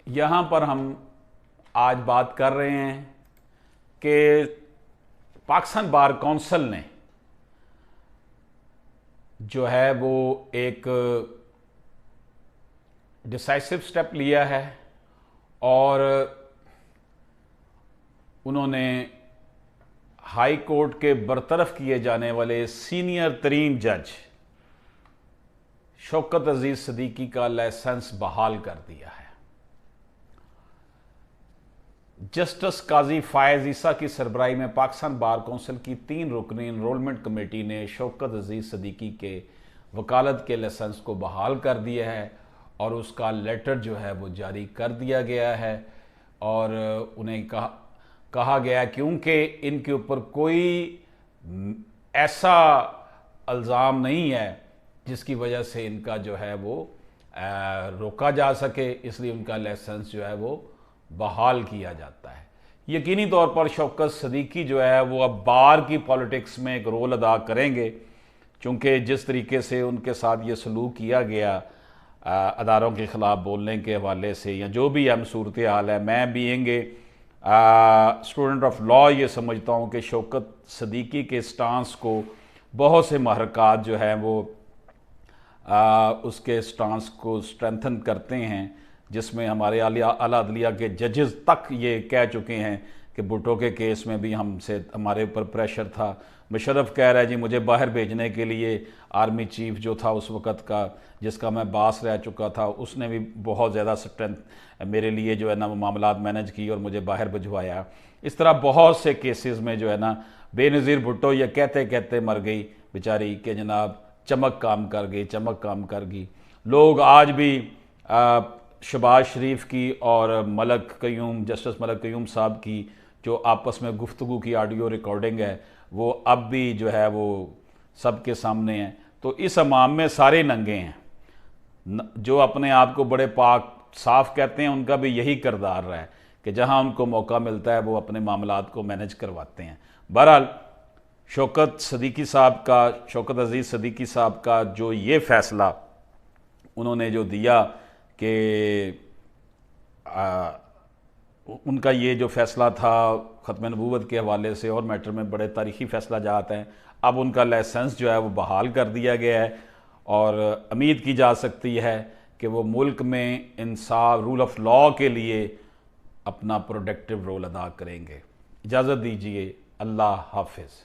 یہاں پر ہم آج بات کر رہے ہیں کہ پاکستان بار کونسل نے جو ہے وہ ایک ڈیسائسو سٹیپ لیا ہے اور انہوں نے ہائی کورٹ کے برطرف کیے جانے والے سینئر ترین جج شوکت عزیز صدیقی کا لائسنس بحال کر دیا ہے۔ جسٹس قاضی فائز عیسیٰ کی سربراہی میں پاکستان بار کونسل کی 3 رکنی انرولمنٹ کمیٹی نے شوکت عزیز صدیقی کے وکالت کے لائسنس کو بحال کر دیا ہے اور اس کا لیٹر جو ہے وہ جاری کر دیا گیا ہے، اور انہیں کہا گیا کیونکہ ان کے اوپر کوئی ایسا الزام نہیں ہے جس کی وجہ سے ان کا جو ہے وہ روکا جا سکے، اس لیے ان کا لائسنس جو ہے وہ بحال کیا جاتا ہے۔ یقینی طور پر شوکت صدیقی جو ہے وہ اب بار کی پالیٹکس میں ایک رول ادا کریں گے، چونکہ جس طریقے سے ان کے ساتھ یہ سلوک کیا گیا اداروں کے خلاف بولنے کے حوالے سے یا جو بھی اہم صورتحال ہے، میں being a student of law یہ سمجھتا ہوں کہ شوکت صدیقی کے سٹانس کو بہت سے محرکات جو ہیں وہ اس کے سٹانس کو سٹرینتھن کرتے ہیں، جس میں ہمارے اعلیٰ عدلیہ کے ججز تک یہ کہہ چکے ہیں کہ بھٹو کے کیس میں بھی ہمارے اوپر پریشر تھا۔ مشرف کہہ رہا ہے جی مجھے باہر بھیجنے کے لیے آرمی چیف جو تھا اس وقت کا، جس کا میں باس رہ چکا تھا، اس نے بھی بہت زیادہ سٹرینتھ میرے لیے جو ہے نا وہ معاملات مینج کی اور مجھے باہر بھجوایا۔ اس طرح بہت سے کیسز میں جو ہے نا بے نظیر بھٹو یہ کہتے کہتے مر گئی بیچاری کہ جناب چمک کام کر گئی، چمک کام کر گئی۔ لوگ آج بھی شہباز شریف کی اور جسٹس ملک قیوم صاحب کی جو آپس میں گفتگو کی آڈیو ریکارڈنگ ہے وہ اب بھی جو ہے وہ سب کے سامنے ہے۔ تو اس امام میں سارے ننگے ہیں، جو اپنے آپ کو بڑے پاک صاف کہتے ہیں ان کا بھی یہی کردار رہا ہے کہ جہاں ان کو موقع ملتا ہے وہ اپنے معاملات کو مینج کرواتے ہیں۔ بہرحال شوکت عزیز صدیقی صاحب کا جو یہ فیصلہ انہوں نے جو دیا کہ ان کا یہ جو فیصلہ تھا ختم نبوت کے حوالے سے اور میٹر میں بڑے تاریخی فیصلہ جاتے ہیں، اب ان کا لائسنس جو ہے وہ بحال کر دیا گیا ہے اور امید کی جا سکتی ہے کہ وہ ملک میں انصاف رول آف لاء کے لیے اپنا پروڈکٹیو رول ادا کریں گے۔ اجازت دیجیے، اللہ حافظ۔